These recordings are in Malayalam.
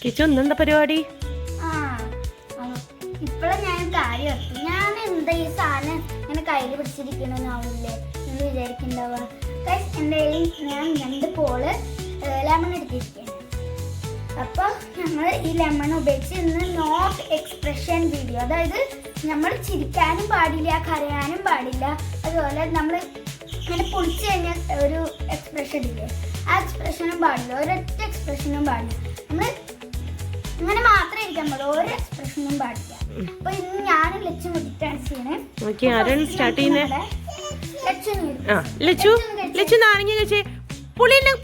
കിച്ചു എന്താ പരിപാടി? ഇപ്പഴും ഞാൻ കാര്യം ഞാൻ എന്താ ഈ സാധനം ഇങ്ങനെ കയ്യിൽ പിടിച്ചിരിക്കണമെന്നാവില്ലേ എന്ന് വിചാരിക്കണ്ടാവുക. എൻ്റെ കയ്യിൽ ഞാൻ 2 പോള് ലെമൺ എടുത്തിരിക്കുകയാണ്. അപ്പോൾ നമ്മൾ ഈ ലെമൺ ഉപയോഗിച്ച് ഇന്ന് നോട്ട് എക്സ്പ്രഷൻ വീഡിയോ, അതായത് നമ്മൾ ചിരിക്കാനും പാടില്ല, കരയാനും പാടില്ല, അതുപോലെ നമ്മൾ ഇങ്ങനെ പൊളിച്ച് കഴിഞ്ഞാൽ ഒരു എക്സ്പ്രഷൻ ഇല്ലേ, ആ എക്സ്പ്രഷനും പാടില്ല, ഒരൊറ്റ എക്സ്പ്രഷനും പാടില്ല. നമ്മൾ അങ്ങനെ മാത്രമേ ഇരിക്കാൻ പാടുള്ളൂ, ഒരു എക്സ്പ്രഷനും പാടില്ല. അപ്പൊ ഇന്ന് ഞാനും ലച്ചു കൂട്ടിട്ടാണ് ചെയ്യണേ.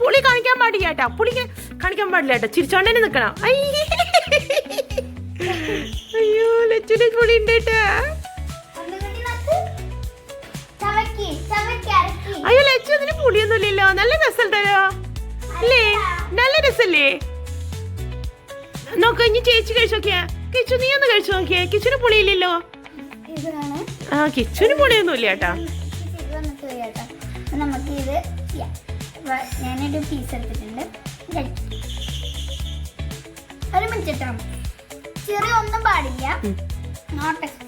പുളി കാണിക്കാൻ പാടില്ല കേട്ടാ, പുളി കാണിക്കാൻ പാടില്ല കേട്ടോ, ചിരിച്ചോണ്ടന്നെ നിക്കണം. അയ്യോ ലച്ചുന് പുളി ഉണ്ട് കേട്ടാ. അയ്യോ ലച്ചു അതിന് പുളിയൊന്നും ഇല്ലല്ലോ, നല്ല രസമുണ്ടല്ലോ അല്ലേ, നല്ല രസല്ലേ. നോക്ക ഇനി ചേച്ചി കഴിച്ചു നോക്കിയാ, കിച്ചു നീ ഒന്ന് കഴിച്ചു നോക്കിയേ, കിച്ചുന് പുളിയില്ലല്ലോ. ആ കിച്ചുന് പുളിയൊന്നും ഇല്ല കേട്ടാ. നമുക്ക് ഇത് ഞാനൊരു പീസ് എടുത്തിട്ടുണ്ട്, ഒരു മിനിറ്റ് കേട്ടോ, ചെറിയ ഒന്നും പാടില്ല, നോട്ട് എക്സ്പ്രഷൻ.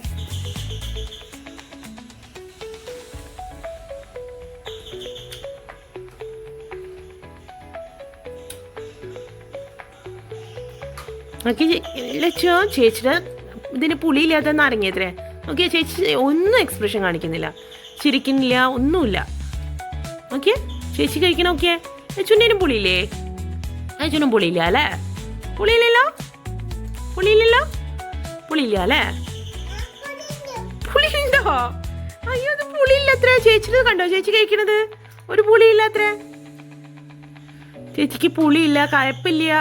ലച്ചോ ചേച്ചിയുടെ ഇതിന് പുളിയില്ലാതെന്ന് ഇറങ്ങിയത്രേ. ഓക്കെ ചേച്ചി ഒന്നും എക്സ്പ്രഷൻ കാണിക്കുന്നില്ല, ചിരിക്കുന്നില്ല, ഒന്നുമില്ല. ഓക്കെ ചേച്ചി കഴിക്കണം. ഓക്കെ ലച്ചുനും പുളിയില്ലേ? ലച്ചുനും പുളിയില്ല അല്ലേ? പുളിയില്ലല്ലോ, പുളിയില്ലല്ലോ, പുളിയില്ല അല്ലേ? പുളിയുണ്ടോ? അയ്യോ അത് പുളിയില്ല അത്ര. ചേച്ചിയുടെ കണ്ടോ ചേച്ചി കഴിക്കണത്, ഒരു പുളിയില്ല അത്ര. ചേച്ചിക്ക് പുളിയില്ല, കയപ്പില്ല.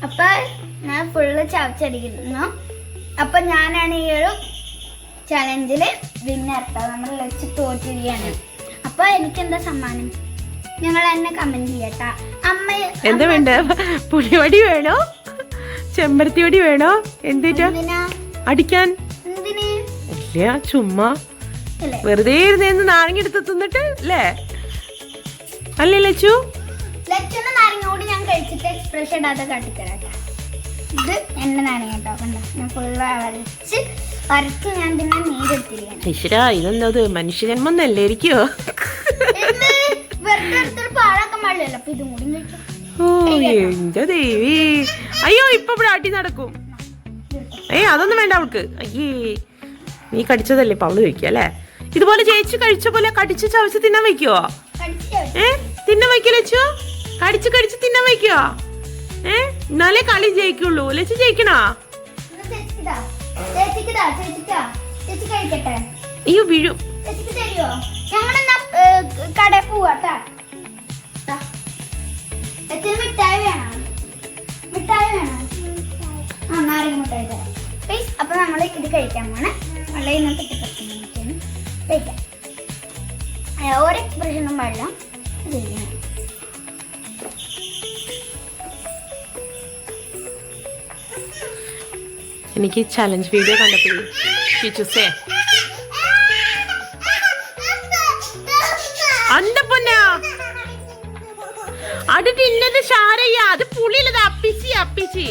അപ്പൊ ഞാൻ ഫുള്ള് ചവച്ചടിക്കുന്നു. അപ്പൊ ഞാനാണ് ഈ ഒരു ചലഞ്ചില് വിന്നർ. നമ്മൾ ലച്ച് തോറ്റിരിക്കുകയാണ്. അപ്പൊ എനിക്ക് എന്താ സമ്മാനം, ഞങ്ങൾ എന്നെ കമന്റ് ചെയ്യട്ടാ. അമ്മ എന്താ വേണ്ട, പുളിവടി വേണോ, ചെമ്പരത്തി വടി വേണോ, എന്തിനാ അടിക്കാൻ? ഇല്ല ചുമ്മാ വെറുതെ ഇരുന്ന് നാരങ്ങെടുത്ത് തിന്നിട്ട് അല്ലേ, അല്ലേ ലച്ചു? ലച്ചുന്റെ നാരങ്ങോട് ഞാൻ കഴിച്ചിട്ട് എക്സ്പ്രഷൻ ഇടാതെ കാട്ടിത്തരാട്ടെ. ഇത് എന്റെ നാരങ്ങ കേട്ടോ, കണ്ടോ ഞാൻ ഫുള്ള് വരച്ച് ഞാൻ പിന്നെ നീരെടുത്തിരിക്കുകയാണ്. ഈശ്വരാ ഇതെന്തത് മനുഷ്യജന്മം എന്നല്ലേ ഇരിക്കോ? വെറുതെ എടുത്തൊരു പാഴാക്കാൻ പാടില്ലല്ലോ, അപ്പൊ ഇതും കൂടി കഴിച്ചു. ഓ എന്റെ ദേവി, അയ്യോ ഇപ്പൊ ഇവിടെ അടി നടക്കും. അതൊന്നും വേണ്ട അവൾക്ക്. അയ്യേ നീ കടിച്ചതല്ലേ ഇപ്പൊ അവള് കഴിക്കുക അല്ലേ? ഇതുപോലെ ചേച്ചി കഴിച്ച പോലെ കടിച്ച് ചവച്ച് തിന്നാൻ വയ്ക്കുവോ? തിന്നാൻ വയ്ക്കോ ലച്ചു? കടിച്ച് കടിച്ച് തിന്നാൻ വയ്ക്കുവോ? എന്നാലേ കളി ജയിക്കുള്ളൂ. ലച്ചു ജയിക്കണോ? അയ്യോ വീഴും. കടയിൽ പോവാട്ടാ. മിഠായി വേണോ? മിഠായി വേണോ? ആ നാരങ്ങ മിഠായി തരാം. അപ്പൊ നമ്മള് ഇത് കഴിക്കാൻ പോണേ. വളരെ ഇന്നത്തെ കഴിക്കാം. ഒരു എക്സ്പ്രഷനും പാടില്ല. എനിക്ക് ചലഞ്ച് വീഡിയോ കണ്ടപ്പോഴേ കിച്ചുസേ അന്ത പൊന്നാ അത് തിന്നത് ഷാരയ്യ, അത് പുളിയില്ലത് അപ്പിച്ചി അപ്പിച്ചി.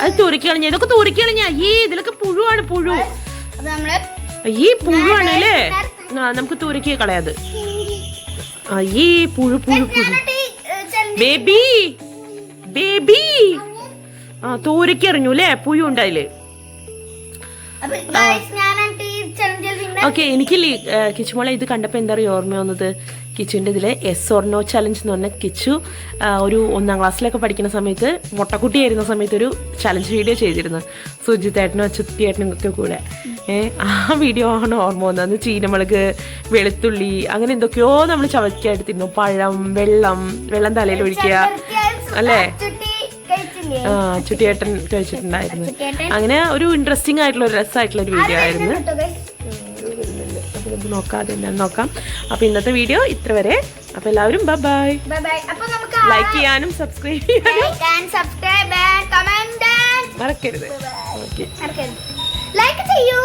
അത് തുറിക്കളഞ്ഞ, ഇതൊക്കെ തുറിക്കളഞ്ഞ. ഈ ഇതിലൊക്കെ പുഴുവാണ്, പുഴു. ഈ പുഴുവാണ് അല്ലേ? നമുക്ക് തുറിക്കി കളയാത്. ഈ പുഴു പുഴു പുഴു ബേബി ബേബി. തോരക്ക് എറിഞ്ഞു അല്ലേ, പുഴു ഉണ്ടായില്. ഓക്കെ എനിക്ക് കിച്ചുമോളെ ഇത് കണ്ടപ്പോൾ എന്താ പറയുക ഓർമ്മ വന്നത്, കിച്ചുവിൻ്റെ ഇതിൽ യെസ് ഓർ നോ ചലഞ്ച് എന്ന് പറഞ്ഞാൽ കിച്ചു ഒരു 1ാം ക്ലാസ്സിലൊക്കെ പഠിക്കുന്ന സമയത്ത് മുട്ടക്കുട്ടിയായിരുന്ന സമയത്ത് ഒരു ചലഞ്ച് വീഡിയോ ചെയ്തിരുന്നു സുജിത്തേട്ടനും അച്ചുത്തിയേട്ടനും ഒക്കെ കൂടെ. ആ വീഡിയോ ആണ് ഓർമ്മ വന്നത്. അന്ന് ചീനമുളക്, വെളുത്തുള്ളി, അങ്ങനെ എന്തൊക്കെയോ നമ്മൾ ചവയ്ക്കായിട്ടിരുന്നു. പഴം, വെള്ളം തലയിൽ ഒഴിക്കുക അല്ലേ? ചുട്ടിയേട്ടൻ കഴിച്ചിട്ടുണ്ടായിരുന്നു. അങ്ങനെ ഒരു ഇൻട്രസ്റ്റിംഗ് ആയിട്ടുള്ള ഒരു രസമായിട്ടുള്ള ഒരു വീഡിയോ ആയിരുന്നു. നോക്കാതെ നോക്കാം. അപ്പൊ ഇന്നത്തെ വീഡിയോ ഇത്ര വരെ. അപ്പൊ എല്ലാവരും ബൈ ബൈ. ലൈക്ക് ചെയ്യാനും സബ്സ്ക്രൈബ് ചെയ്യാനും മറക്കരുത്. ഓക്കെ ലൈക്ക് ചെയ്യൂ.